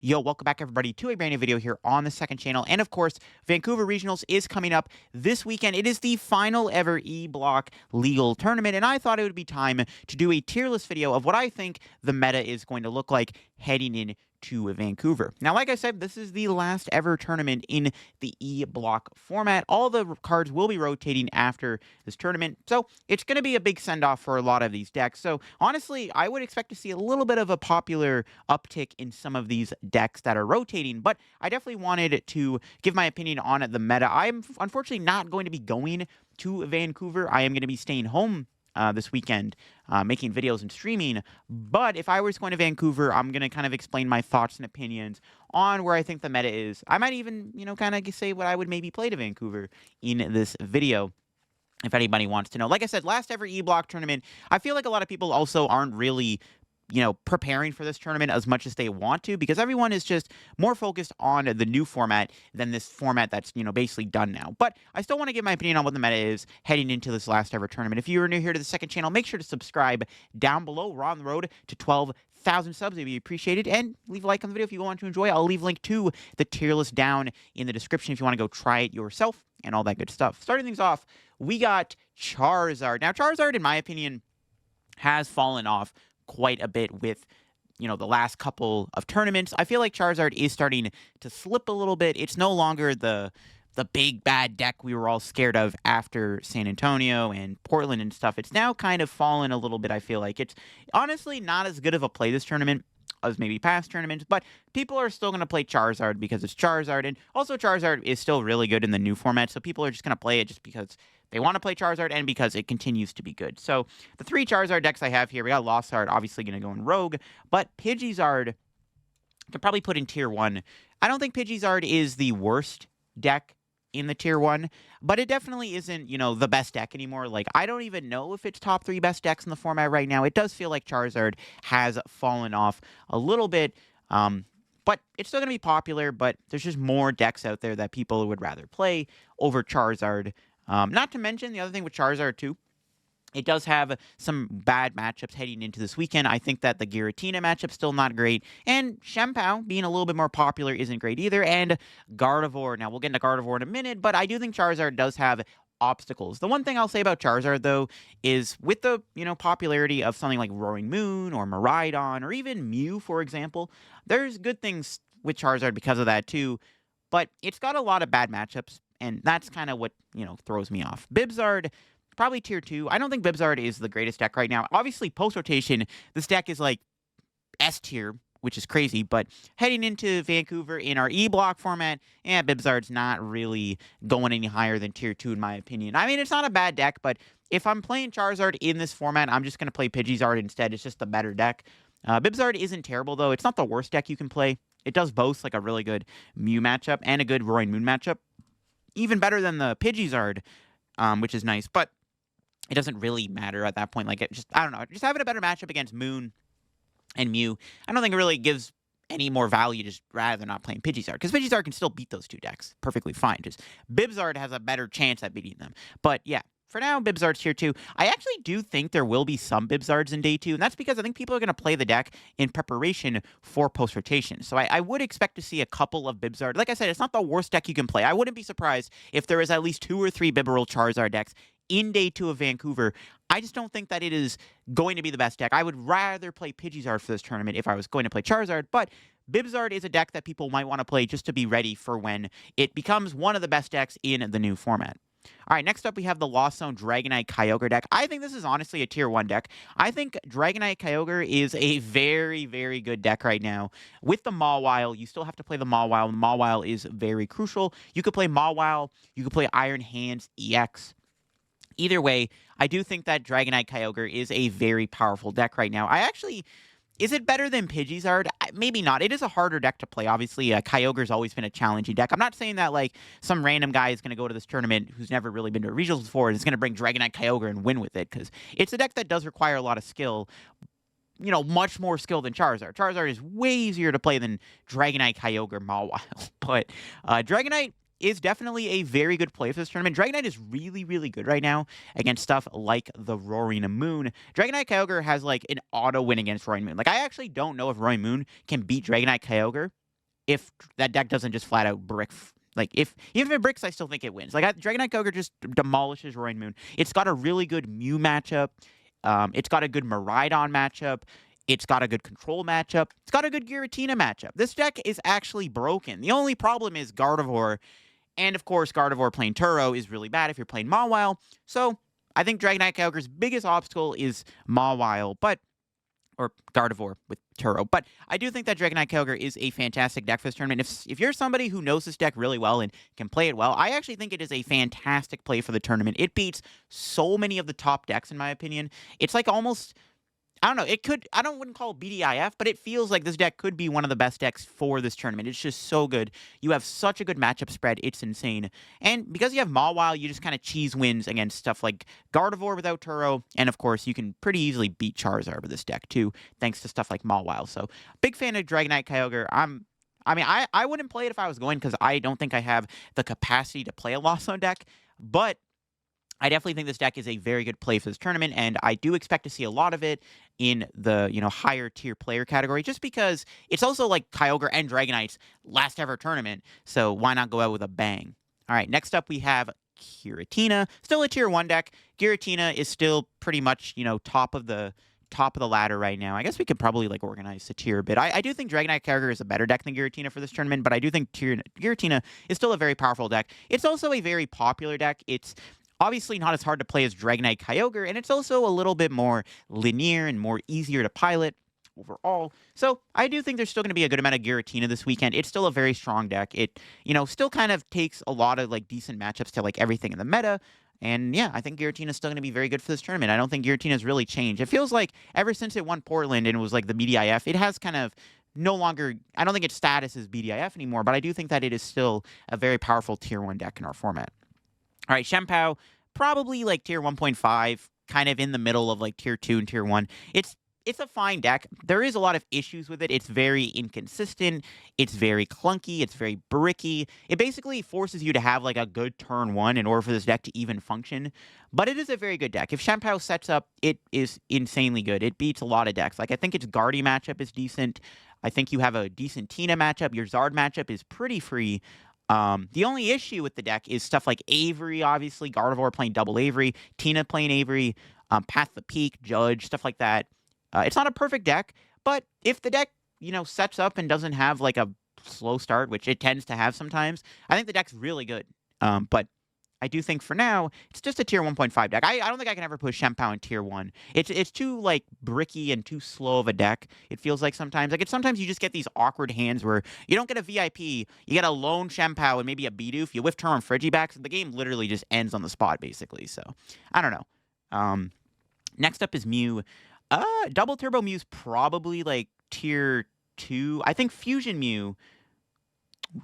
Yo, welcome back everybody to a brand new video here on the second channel. And of course, Vancouver Regionals is coming up this weekend. It is the final ever E-Block legal tournament, and I thought it would be time to do a tier list video of what I think the meta is going to look like heading in to Vancouver. Now, like I said, this is the last ever tournament in the E-Block format. All the cards will be rotating after this tournament, so it's going to be a big send-off for a lot of these decks. So honestly, I would expect to see a little bit of a popular uptick in some of these decks that are rotating, but I definitely wanted to give my opinion on the meta. I'm unfortunately not going to be going to Vancouver. I am going to be staying home this weekend, making videos and streaming. But if I was going to Vancouver, I'm going to kind of explain my thoughts and opinions on where I think the meta is. I might even, kind of say what I would maybe play to Vancouver in this video, if anybody wants to know. Like I said, last ever E-Block tournament, I feel like a lot of people also aren't really preparing for this tournament as much as they want to, because everyone is just more focused on the new format than this format that's, basically done now. But I still want to give my opinion on what the meta is heading into this last ever tournament. If you are new here to the second channel, make sure to subscribe down below. We're on the road to 12,000 subs. It'd be appreciated. And leave a like on the video if you want to enjoy. I'll leave a link to the tier list down in the description if you want to go try it yourself and all that good stuff. Starting things off, we got Charizard. Now, Charizard, in my opinion, has fallen off quite a bit with, the last couple of tournaments. I feel like Charizard is starting to slip a little bit. It's no longer the big bad deck we were all scared of after San Antonio and Portland and stuff. It's now kind of fallen a little bit, I feel like. It's honestly not as good of a play this tournament as maybe past tournaments, but people are still going to play Charizard because it's Charizard, and also Charizard is still really good in the new format, so people are just going to play it just because they want to play Charizard and because it continues to be good. So the three Charizard decks I have here, we got Lossard, obviously going to go in Rogue, but Pidgeysard could probably put in Tier 1. I don't think Pidgeysard is the worst deck in the Tier 1, but it definitely isn't, the best deck anymore. Like, I don't even know if it's top 3 best decks in the format right now. It does feel like Charizard has fallen off a little bit, but it's still going to be popular, but there's just more decks out there that people would rather play over Charizard. Not to mention, the other thing with Charizard, too, it does have some bad matchups heading into this weekend. I think that the Giratina matchup's still not great, and Shempao being a little bit more popular isn't great either, and Gardevoir. Now, we'll get into Gardevoir in a minute, but I do think Charizard does have obstacles. The one thing I'll say about Charizard, though, is with the, popularity of something like Roaring Moon or Miraidon or even Mew, for example, there's good things with Charizard because of that, too, but it's got a lot of bad matchups, and that's kind of what, throws me off. Bibzard, probably Tier 2. I don't think Bibzard is the greatest deck right now. Obviously, post-rotation, this deck is like S tier, which is crazy, but heading into Vancouver in our E-Block format, Bibzard's not really going any higher than Tier 2 in my opinion. I mean, it's not a bad deck, but if I'm playing Charizard in this format, I'm just going to play Pidgeysard instead. It's just a better deck. Bibzard isn't terrible, though. It's not the worst deck you can play. It does boast like a really good Mew matchup and a good Roaring Moon matchup. Even better than the Pidgeysard, which is nice, but it doesn't really matter at that point. Like, I don't know, just having a better matchup against Moon and Mew, I don't think it really gives any more value just rather than not playing Pidgeysard, because Pidgeysard can still beat those two decks perfectly fine. Just Bibzard has a better chance at beating them. But yeah, for now, Bibzard's Tier 2. I actually do think there will be some Bibzards in Day 2, and that's because I think people are going to play the deck in preparation for post-rotation. So I would expect to see a couple of Bibzard. Like I said, it's not the worst deck you can play. I wouldn't be surprised if there is at least 2 or 3 Bibarel Charizard decks in Day 2 of Vancouver. I just don't think that it is going to be the best deck. I would rather play Pidgeysard for this tournament if I was going to play Charizard, but Bibzard is a deck that people might want to play just to be ready for when it becomes one of the best decks in the new format. All right, next up we have the Lost Zone Dragonite Kyogre deck. I think this is honestly a Tier 1 deck. I think Dragonite Kyogre is a very, very good deck right now. With the Mawile, you still have to play the Mawile. The Mawile is very crucial. You could play Mawile, you could play Iron Hands EX. Either way, I do think that Dragonite Kyogre is a very powerful deck right now. Is it better than Pidgeysard? Maybe not. It is a harder deck to play. Obviously, Kyogre's always been a challenging deck. I'm not saying that, like, some random guy is going to go to this tournament who's never really been to a regionals before and is going to bring Dragonite Kyogre and win with it, because it's a deck that does require a lot of skill, much more skill than Charizard. Charizard is way easier to play than Dragonite Kyogre Mawile. But Dragonite is definitely a very good play for this tournament. Dragonite is really, really good right now against stuff like the Roaring Moon. Dragonite Kyogre has, like, an auto win against Roaring Moon. Like, I actually don't know if Roaring Moon can beat Dragonite Kyogre. if that deck doesn't just flat out brick. Like, even if it bricks, I still think it wins. Like, Dragonite Kyogre just demolishes Roaring Moon. It's got a really good Mew matchup. It's got a good Miraidon matchup. It's got a good Control matchup. It's got a good Giratina matchup. This deck is actually broken. The only problem is Gardevoir. And, of course, Gardevoir playing Turo is really bad if you're playing Mawile. So, I think Dragonite Kyogre's biggest obstacle is Mawile, or Gardevoir with Turo. But I do think that Dragonite Kyogre is a fantastic deck for this tournament. If you're somebody who knows this deck really well and can play it well, I actually think it is a fantastic play for the tournament. It beats so many of the top decks, in my opinion. It's like almost... I don't know. Wouldn't call it BDIF, but it feels like this deck could be one of the best decks for this tournament. It's just so good. You have such a good matchup spread. It's insane. And because you have Mawile, you just kind of cheese wins against stuff like Gardevoir without Turo. And of course, you can pretty easily beat Charizard with this deck too, thanks to stuff like Mawile. So, big fan of Dragonite Kyogre. I wouldn't play it if I was going because I don't think I have the capacity to play a Lost Zone deck. But I definitely think this deck is a very good play for this tournament, and I do expect to see a lot of it in the, higher tier player category, just because it's also like Kyogre and Dragonite's last ever tournament, so why not go out with a bang? All right, next up we have Giratina, still a tier 1 deck. Giratina is still pretty much, top of the ladder right now. I guess we could probably organize the tier a bit. I do think Dragonite Kyogre is a better deck than Giratina for this tournament, but I do think Giratina is still a very powerful deck. It's also a very popular deck. It's obviously not as hard to play as Dragonite Kyogre, and it's also a little bit more linear and more easier to pilot overall. So I do think there's still going to be a good amount of Giratina this weekend. It's still a very strong deck. It, still kind of takes a lot of decent matchups to everything in the meta. And yeah, I think Giratina is still going to be very good for this tournament. I don't think Giratina has really changed. It feels like ever since it won Portland and it was the BDIF, it has kind of no longer, I don't think its status is BDIF anymore, but I do think that it is still a very powerful tier 1 deck in our format. All right, Shenpao, probably tier 1.5, kind of in the middle of tier 2 and tier 1. It's a fine deck. There is a lot of issues with it. It's very inconsistent. It's very clunky. It's very bricky. It basically forces you to have a good turn 1 in order for this deck to even function. But it is a very good deck. If Shenpao sets up, it is insanely good. It beats a lot of decks. I think its Guardy matchup is decent. I think you have a decent Tina matchup. Your Zard matchup is pretty free. The only issue with the deck is stuff like Avery, obviously, Gardevoir playing double Avery, Tina playing Avery, Path the Peak, Judge, stuff like that. It's not a perfect deck, but if the deck, sets up and doesn't have a slow start, which it tends to have sometimes, I think the deck's really good. But I do think for now, it's just a tier 1.5 deck. I don't think I can ever push Shenpao in tier 1. It's too, bricky and too slow of a deck, it feels like sometimes. Sometimes you just get these awkward hands where you don't get a VIP, you get a lone Shenpao and maybe a Bidoof, you whiff turn on Frigibacks, and the game literally just ends on the spot, basically. So, I don't know. Next up is Mew. Double Turbo Mew's probably, tier 2. I think Fusion Mew...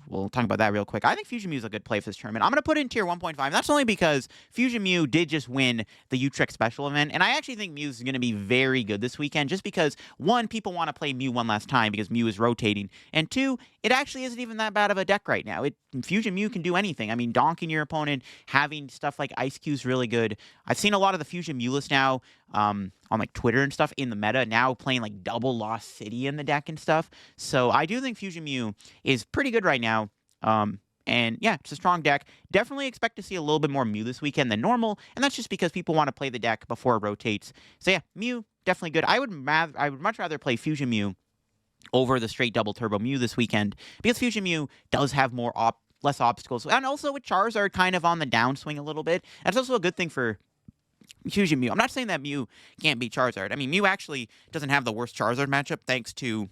We'll talk about that real quick. I think Fusion Mew is a good play for this tournament. I'm going to put it in tier 1.5. That's only because Fusion Mew did just win the Utrecht special event, and I actually think Mew is going to be very good this weekend just because, 1, people want to play Mew one last time because Mew is rotating, and 2, it actually isn't even that bad of a deck right now. Fusion Mew can do anything. I mean, donking your opponent, having stuff like Ice Q is really good. I've seen a lot of the Fusion Mew list now on Twitter and stuff in the meta, now playing double Lost City in the deck and stuff. So I do think Fusion Mew is pretty good right now. And yeah, it's a strong deck. Definitely expect to see a little bit more Mew this weekend than normal, and that's just because people want to play the deck before it rotates. So yeah, Mew, definitely good. I would much rather play Fusion Mew over the straight double turbo Mew this weekend because Fusion Mew does have less obstacles, and also with Charizard kind of on the downswing a little bit. That's also a good thing for Fusion Mew. I'm not saying that Mew can't beat Charizard. I mean, Mew actually doesn't have the worst Charizard matchup thanks to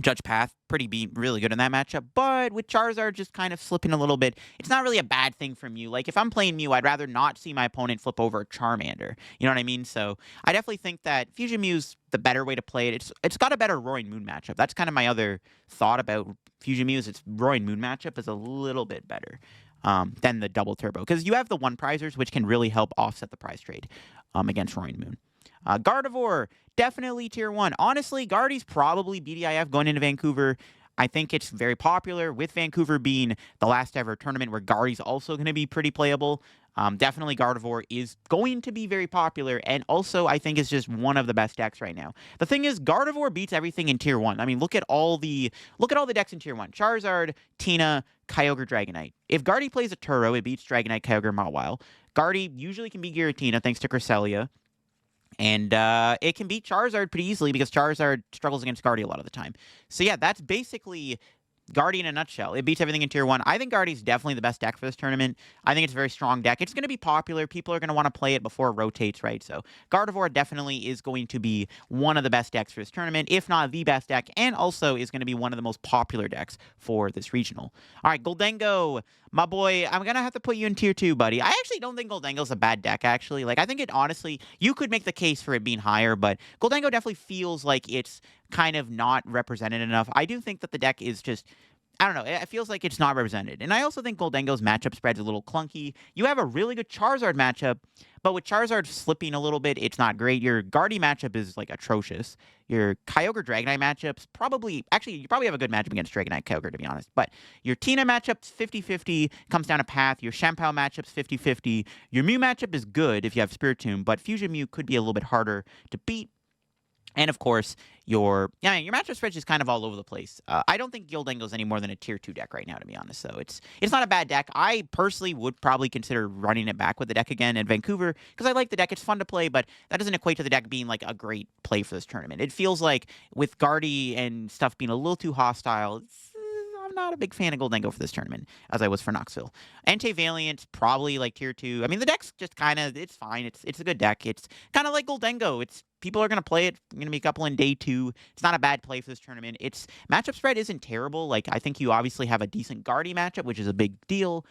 Judge Path, really good in that matchup, but with Charizard just kind of slipping a little bit, it's not really a bad thing for Mew. If I'm playing Mew, I'd rather not see my opponent flip over a Charmander. You know what I mean? So I definitely think that Fusion Mew's the better way to play it. It's got a better Roaring Moon matchup. That's kind of my other thought about Fusion Mew is its Roaring Moon matchup is a little bit better than the double turbo, because you have the one prizers, which can really help offset the prize trade against Roaring Moon. Gardevoir, definitely tier 1. Honestly, Guardy's probably BDIF going into Vancouver. I think it's very popular, with Vancouver being the last ever tournament where Guardy's also going to be pretty playable. Definitely Gardevoir is going to be very popular, and also I think is just one of the best decks right now. The thing is, Gardevoir beats everything in Tier 1. I mean, look at all the decks in Tier 1. Charizard, Tina, Kyogre, Dragonite. If Guardy plays a Turo, it beats Dragonite, Kyogre, Mawile. Guardy usually can beat Giratina thanks to Cresselia. And it can beat Charizard pretty easily because Charizard struggles against Guardy a lot of the time. So yeah, that's basically Guardy in a nutshell. It beats everything in Tier 1. I think Guardy's definitely the best deck for this tournament. I think it's a very strong deck. It's going to be popular. People are going to want to play it before it rotates, right? So Gardevoir definitely is going to be one of the best decks for this tournament, if not the best deck, and also is going to be one of the most popular decks for this regional. All right, Goldengo, my boy, I'm going to have to put you in Tier 2, buddy. I actually don't think Goldengo's a bad deck, actually. Like, I think it honestly, you could make the case for it being higher, but Goldengo definitely feels like it's kind of not represented enough. I do think that the deck is just, I don't know, it feels like it's not represented. And I also think Goldengo's matchup spread's a little clunky. You have a really good Charizard matchup, but with Charizard slipping a little bit, it's not great. Your Guardy matchup is, like, atrocious. Your Kyogre Dragonite matchup's probably, actually, you probably have a good matchup against Dragonite Kyogre, to be honest. But your Tina matchup's 50-50, comes down a path. Your Shampoo matchup's 50-50. Your Mew matchup is good if you have Spiritomb, but Fusion Mew could be a little bit harder to beat. And of course, your matchup spread is kind of all over the place. I don't think Goldengo's any more than a Tier 2 deck right now, to be honest. So it's not a bad deck. I personally would probably consider running it back with the deck again in Vancouver because I like the deck. It's fun to play, but that doesn't equate to the deck being like a great play for this tournament. It feels like with Guardy and stuff being a little too hostile, I'm not a big fan of Goldengo for this tournament, as I was for Knoxville. Valiant's probably like Tier 2. I mean, the deck's just kind of, it's fine. It's a good deck. It's kind of like Goldengo. People are going to play it. Going to be a couple in day 2. It's not a bad play for this tournament. Its matchup spread isn't terrible. Like, I think you obviously have a decent Guardy matchup, which is a big deal.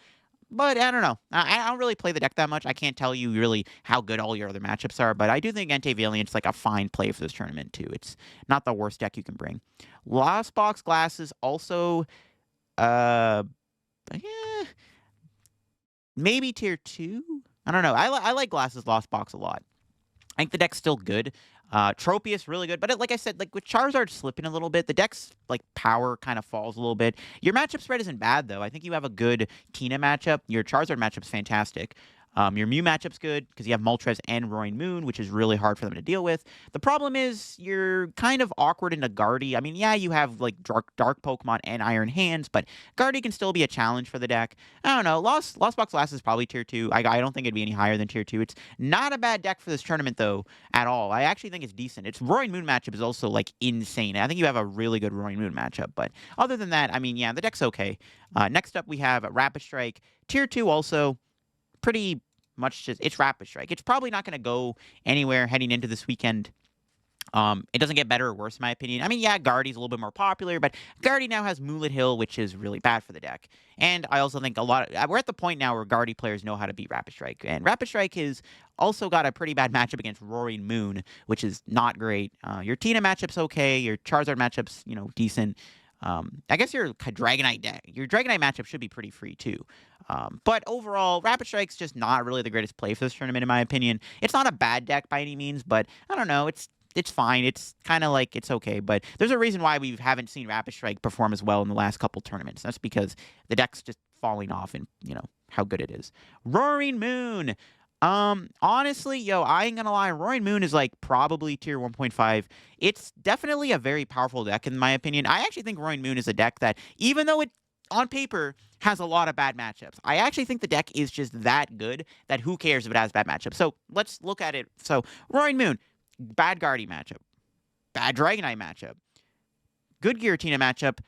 But I don't know. I don't really play the deck that much. I can't tell you really how good all your other matchups are. But I do think Valiant's like a fine play for this tournament, too. It's not the worst deck you can bring. Lost Box Glasses also, yeah, maybe Tier 2? I don't know. I like Glasses Lost Box a lot. I think the deck's still good. Tropius, really good. But like I said, like with Charizard slipping a little bit, the deck's like power kind of falls a little bit. Your matchup spread isn't bad, though. I think you have a good Tina matchup. Your Charizard matchup's fantastic. Your Mew matchup's good because you have Moltres and Roaring Moon, which is really hard for them to deal with. The problem is you're kind of awkward into Guardy. I mean, yeah, you have like dark Pokemon and Iron Hands, but Guardy can still be a challenge for the deck. I don't know. Lost Box Last is probably Tier 2. I don't think it'd be any higher than Tier 2. It's not a bad deck for this tournament, though, at all. I actually think it's decent. Its Roaring Moon matchup is also like insane. I think you have a really good Roaring Moon matchup, but other than that, I mean, yeah, the deck's okay. Next up, we have Rapid Strike. Tier 2 also pretty much just, it's Rapid Strike. It's probably not going to go anywhere heading into this weekend. It doesn't get better or worse, in my opinion. I mean, yeah, Guardy's a little bit more popular, but Guardy now has Moonlit Hill, which is really bad for the deck. And I also think we're at the point now where Guardy players know how to beat Rapid Strike. And Rapid Strike has also got a pretty bad matchup against Roaring Moon, which is not great. Your Tina matchup's okay. Your Charizard matchup's, decent. I guess your Dragonite matchup should be pretty free, too. But overall, Rapid Strike's just not really the greatest play for this tournament, in my opinion. It's not a bad deck by any means, but I don't know. It's fine. It's kind of like it's okay. But there's a reason why we haven't seen Rapid Strike perform as well in the last couple tournaments. That's because the deck's just falling off and, how good it is. Roaring Moon. Honestly, I ain't gonna lie, Roaring Moon is like probably Tier 1.5. It's definitely a very powerful deck in my opinion. I actually think Roaring Moon is a deck that, even though it on paper has a lot of bad matchups, I actually think the deck is just that good that who cares if it has bad matchups. So let's look at it. So Roaring Moon, bad Guardy matchup, bad Dragonite matchup, good Giratina matchup.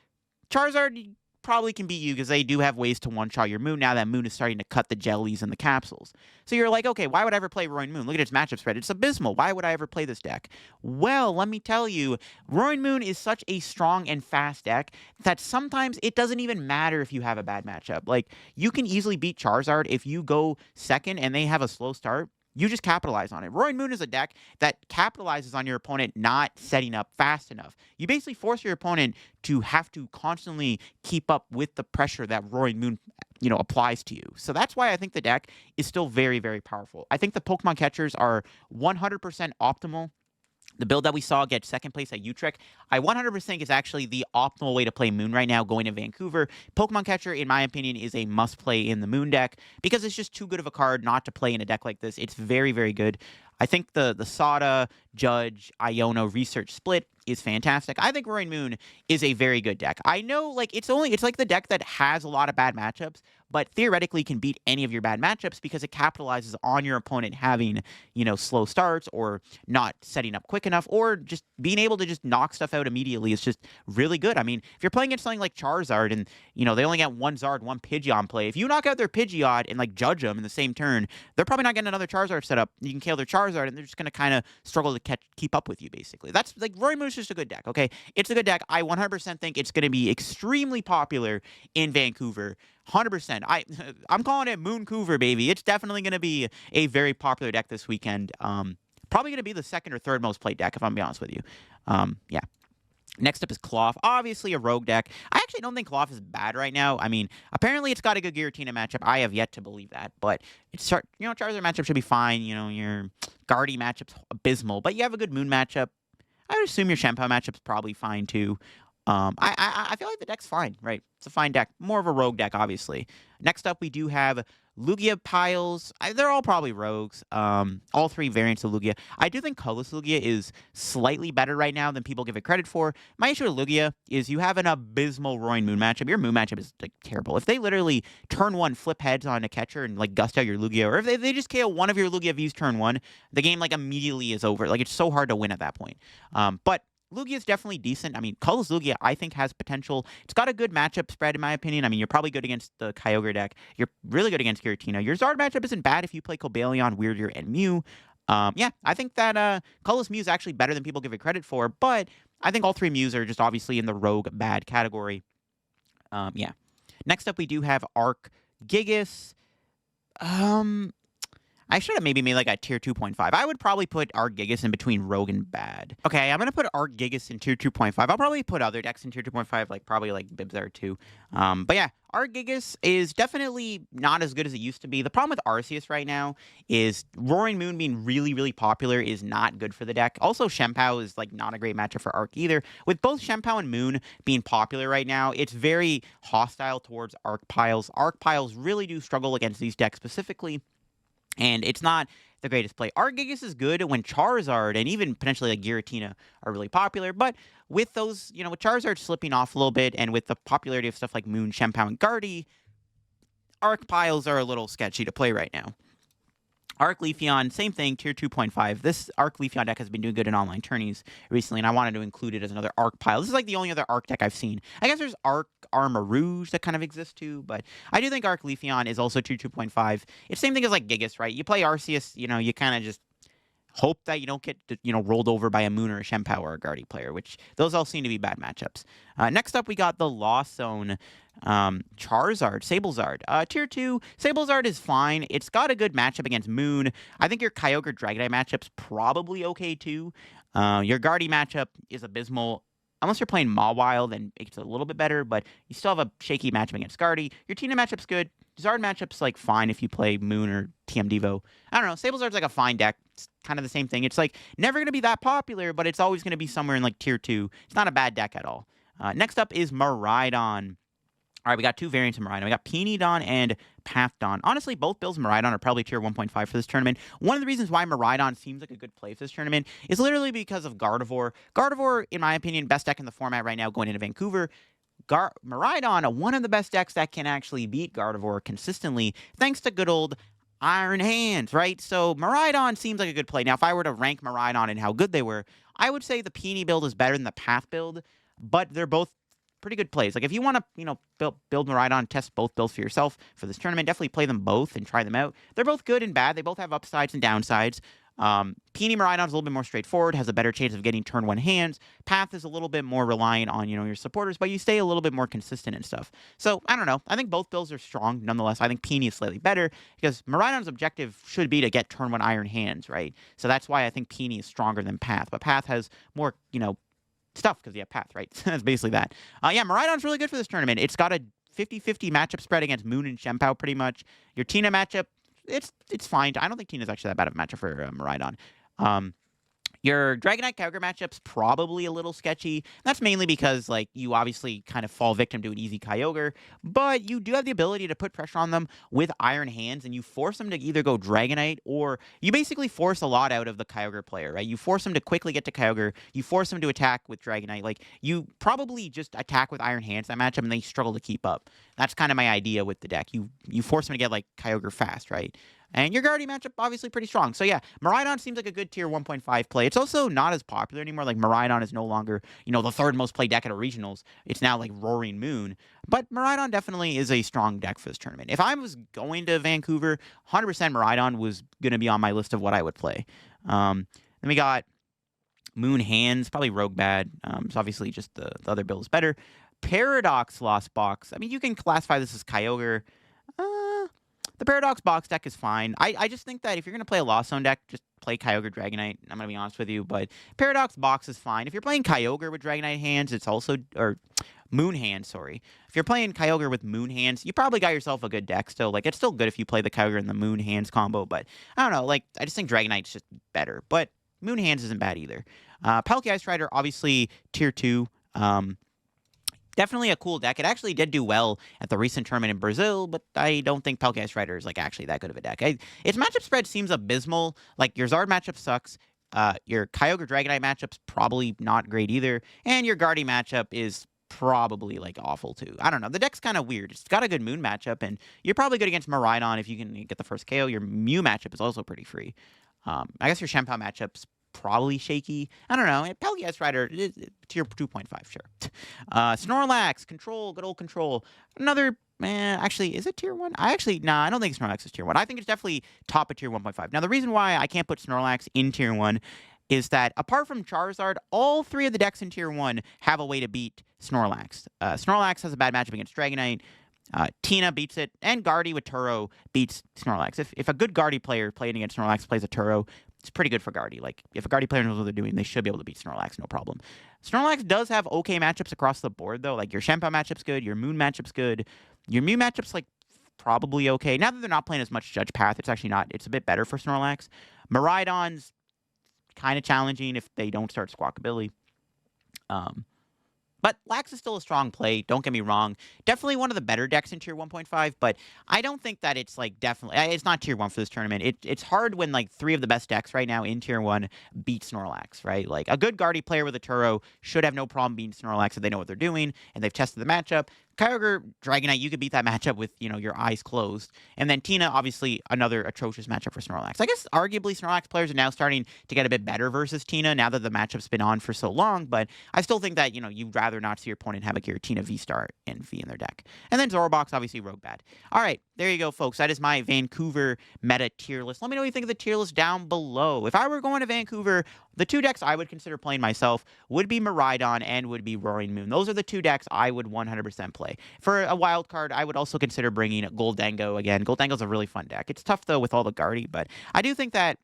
Charizard probably can beat you because they do have ways to one-shot your Moon now that Moon is starting to cut the jellies and the capsules. So you're like, okay, why would I ever play Roaring Moon? Look at its matchup spread. It's abysmal. Why would I ever play this deck? Well, let me tell you, Roaring Moon is such a strong and fast deck that sometimes it doesn't even matter if you have a bad matchup. Like, you can easily beat Charizard if you go second and they have a slow start. You just capitalize on it. Roaring Moon is a deck that capitalizes on your opponent not setting up fast enough. You basically force your opponent to have to constantly keep up with the pressure that Roaring Moon, applies to you. So that's why I think the deck is still very, very powerful. I think the Pokemon catchers are 100% optimal. The build that we saw get second place at Utrecht, I 100% think is actually the optimal way to play Moon right now going to Vancouver. Pokemon Catcher, in my opinion, is a must-play in the Moon deck because it's just too good of a card not to play in a deck like this. It's very, very good. I think the Sada, Judge, Iono research split is fantastic. I think Roaring Moon is a very good deck. I know, like, it's like the deck that has a lot of bad matchups, but theoretically can beat any of your bad matchups because it capitalizes on your opponent having, slow starts or not setting up quick enough or just being able to just knock stuff out immediately is just really good. I mean, if you're playing against something like Charizard and, they only get one Zard, one Pidgeot play, if you knock out their Pidgeot and, like, judge them in the same turn, they're probably not getting another Charizard set up. You can kill their Charizard and they're just going to kind of struggle to keep up with you, basically. That's, like, Roaring Moon is just a good deck, okay? It's a good deck. I 100% think it's going to be extremely popular in Vancouver. 100%. I'm calling it Mooncouver, baby. It's definitely going to be a very popular deck this weekend. Probably going to be the second or third most played deck, if I'm being honest with you. Yeah. Next up is Cloth. Obviously a rogue deck. I actually don't think Cloth is bad right now. I mean, apparently it's got a good Giratina matchup. I have yet to believe that, but Charizard matchup should be fine. Your Guardy matchup's abysmal, but you have a good Moon matchup. I would assume your Shenpao matchup's probably fine too. I feel like the deck's fine, right? It's a fine deck. More of a rogue deck, obviously. Next up, we do have Lugia piles. They're all probably rogues. All three variants of Lugia. I do think colorless Lugia is slightly better right now than people give it credit for. My issue with Lugia is you have an abysmal Roaring Moon matchup. Your Moon matchup is, like, terrible. If they literally turn one, flip heads on a catcher and, like, gust out your Lugia, or if they just KO one of your Lugia Vs turn one, the game, like, immediately is over. Like, it's so hard to win at that point. But Lugia is definitely decent. I mean, colorless Lugia, I think, has potential. It's got a good matchup spread, in my opinion. I mean, you're probably good against the Kyogre deck. You're really good against Giratina. Your Zard matchup isn't bad if you play Cobalion, Weirdier, and Mew. Yeah, I think that colorless Mew is actually better than people give it credit for, but I think all three Mews are just obviously in the rogue bad category. Yeah. Next up, we do have Arc Gigas. I should have maybe made like a tier 2.5. I would probably put Argigas in between Rogue and Bad. Okay, I'm going to put Argigas in tier 2.5. I'll probably put other decks in tier 2.5, like probably like Bibzar too. But yeah, Argigas is definitely not as good as it used to be. The problem with Arceus right now is Roaring Moon being really, really popular is not good for the deck. Also, Shenpao is like not a great matchup for Arc either. With both Shenpao and Moon being popular right now, it's very hostile towards Arc piles. Arc piles really do struggle against these decks specifically. And it's not the greatest play. Argigas is good when Charizard and even potentially like Giratina are really popular, but with those, with Charizard slipping off a little bit and with the popularity of stuff like Moon, Shenpao, and Guardy, Arc piles are a little sketchy to play right now. Arc Leafeon, same thing, tier 2.5. This Arc Leafeon deck has been doing good in online tourneys recently, and I wanted to include it as another Arc pile. This is like the only other Arc deck I've seen. I guess there's Arc Armarouge that kind of exists too, but I do think Arc Leafeon is also tier 2.5. It's the same thing as like Gigas, right? You play Arceus, you kind of just hope that you don't get, rolled over by a Moon or a Shenpao or a Guardy player, which those all seem to be bad matchups. Next up, we got the Lost Zone Charizard, Sablezard. Tier 2, Sablezard is fine. It's got a good matchup against Moon. I think your Kyogre Dragonite matchup's probably okay too. Your Guardy matchup is abysmal. Unless you're playing Mawile, then it's a little bit better, but you still have a shaky matchup against Guardy. Your Tina matchup's good. Zard matchup's like fine if you play Moon or TM Devo. I don't know. Sablezard's like a fine deck. It's kind of the same thing. It's like never going to be that popular, but it's always going to be somewhere in like tier 2. It's not a bad deck at all. Next up is Miraidon. All right, we got two variants of Miraidon. We got Peonydon and Pathdon. Honestly, both builds of Miraidon are probably tier 1.5 for this tournament. One of the reasons why Miraidon seems like a good play for this tournament is literally because of Gardevoir. Gardevoir, in my opinion, best deck in the format right now going into Vancouver. Miraidon, one of the best decks that can actually beat Gardevoir consistently, thanks to good old Iron Hands, right? So Miraidon seems like a good play. Now, if I were to rank Miraidon and how good they were, I would say the Peony build is better than the Path build, but they're both pretty good plays. Like, if you want to, build Miraidon, test both builds for yourself for this tournament, definitely play them both and try them out. They're both good and bad. They both have upsides and downsides. Peony Miraidon is a little bit more straightforward, has a better chance of getting turn 1 hands. Path is a little bit more reliant on, your supporters, but you stay a little bit more consistent and stuff. So, I don't know. I think both builds are strong. Nonetheless, I think Peony is slightly better because Miraidon's objective should be to get turn 1 Iron Hands, right? So that's why I think Peony is stronger than Path. But Path has more, stuff because you have Path, right? That's basically that. Yeah, Miraidon's really good for this tournament. It's got a 50-50 matchup spread against Moon and Shenpao pretty much. Your Tina matchup, it's fine. I don't think Tina's actually that bad of a matchup for Miraidon. Your Dragonite Kyogre matchup's probably a little sketchy. That's mainly because, like, you obviously kind of fall victim to an easy Kyogre, but you do have the ability to put pressure on them with Iron Hands, and you force them to either go Dragonite, or you basically force a lot out of the Kyogre player, right? You force them to quickly get to Kyogre, you force them to attack with Dragonite. Like, you probably just attack with Iron Hands that matchup, and they struggle to keep up. That's kind of my idea with the deck. You force them to get, like, Kyogre fast, right? And your Guardy matchup, obviously pretty strong. So yeah, Miraidon seems like a good tier 1.5 play. It's also not as popular anymore. Like, Miraidon is no longer, the third most played deck at regionals. It's now like Roaring Moon. But Miraidon definitely is a strong deck for this tournament. If I was going to Vancouver, 100% Miraidon was going to be on my list of what I would play. Then we got Moon Hands, probably Rogue Bad. So obviously just the other build is better. Paradox Lost Box. I mean, you can classify this as Kyogre. The Paradox box deck is fine. I just think that if you're going to play a Lost Zone deck, just play Kyogre Dragonite. I'm going to be honest with you, but Paradox box is fine. If you're playing Kyogre with Dragonite hands, it's also, or Moon Hands, sorry. If you're playing Kyogre with Moon Hands, you probably got yourself a good deck still. Like, it's still good if you play the Kyogre and the Moon Hands combo, but I don't know. Like, I just think Dragonite's just better, but Moon Hands isn't bad either. Palkia Ice Rider, obviously tier 2. Definitely a cool deck. It actually did do well at the recent tournament in Brazil, but I don't think Palkia Ice Rider is, like, actually that good of a deck. Its matchup spread seems abysmal. Like, your Zard matchup sucks. Your Kyogre Dragonite matchup's probably not great either. And your Guardy matchup is probably, like, awful too. I don't know. The deck's kind of weird. It's got a good Moon matchup, and you're probably good against Miraidon if you can get the first KO. Your Mew matchup is also pretty free. I guess your Shenpao matchup's probably shaky. I don't know. Palkia Ice Rider, tier 2.5, sure. Snorlax, Control, good old Control. Another, actually, is it tier 1? I don't think Snorlax is tier 1. I think it's definitely top of tier 1.5. Now, the reason why I can't put Snorlax in tier 1 is that, apart from Charizard, all 3 of the decks in tier 1 have a way to beat Snorlax. Snorlax has a bad matchup against Dragonite. Tina beats it, and Guardy with Turo beats Snorlax. If a good Guardy player playing against Snorlax plays a Turo, it's pretty good for Guardy. Like, if a Guardy player knows what they're doing, they should be able to beat Snorlax, no problem. Snorlax does have okay matchups across the board, though. Like, your Shenpao matchup's good, your Moon matchup's good, your Mew matchup's, like, probably okay. Now that they're not playing as much Judge Path, it's actually not. It's a bit better for Snorlax. Miraidon's kind of challenging if they don't start Squawkabilly. But Lax is still a strong play, don't get me wrong. Definitely one of the better decks in tier 1.5, but I don't think that it's, like, definitely... It's not tier 1 for this tournament. It's hard when, like, 3 of the best decks right now in tier 1 beat Snorlax, right? Like, a good Guardy player with a Turo should have no problem beating Snorlax if they know what they're doing, and they've tested the matchup. Kyogre, Dragonite, you could beat that matchup with, your eyes closed. And then Tina, obviously, another atrocious matchup for Snorlax. I guess, arguably, Snorlax players are now starting to get a bit better versus Tina now that the matchup's been on for so long, but I still think that, you'd rather not see your opponent have a Giratina V-Star and V in their deck. And then Zorobox, obviously, Rogue Bad. All right, there you go, folks. That is my Vancouver meta tier list. Let me know what you think of the tier list down below. If I were going to Vancouver, the 2 decks I would consider playing myself would be Miraidon and would be Roaring Moon. Those are the 2 decks I would 100% play. For a wild card, I would also consider bringing GANGO again. GANGO's a really fun deck. It's tough, though, with all the Guardy, but I do think that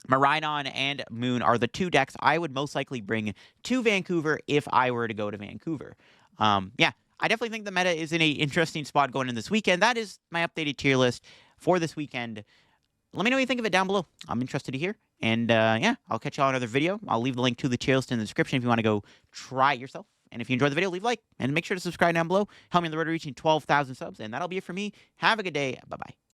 Miraidon and Moon are the 2 decks I would most likely bring to Vancouver if I were to go to Vancouver. Yeah, I definitely think the meta is in an interesting spot going in this weekend. That is my updated tier list for this weekend. Let me know what you think of it down below. I'm interested to hear. And, yeah, I'll catch y'all in another video. I'll leave the link to the tier list in the description if you want to go try it yourself. And if you enjoyed the video, leave a like. And make sure to subscribe down below. Help me on the road to reaching 12,000 subs. And that'll be it for me. Have a good day. Bye-bye.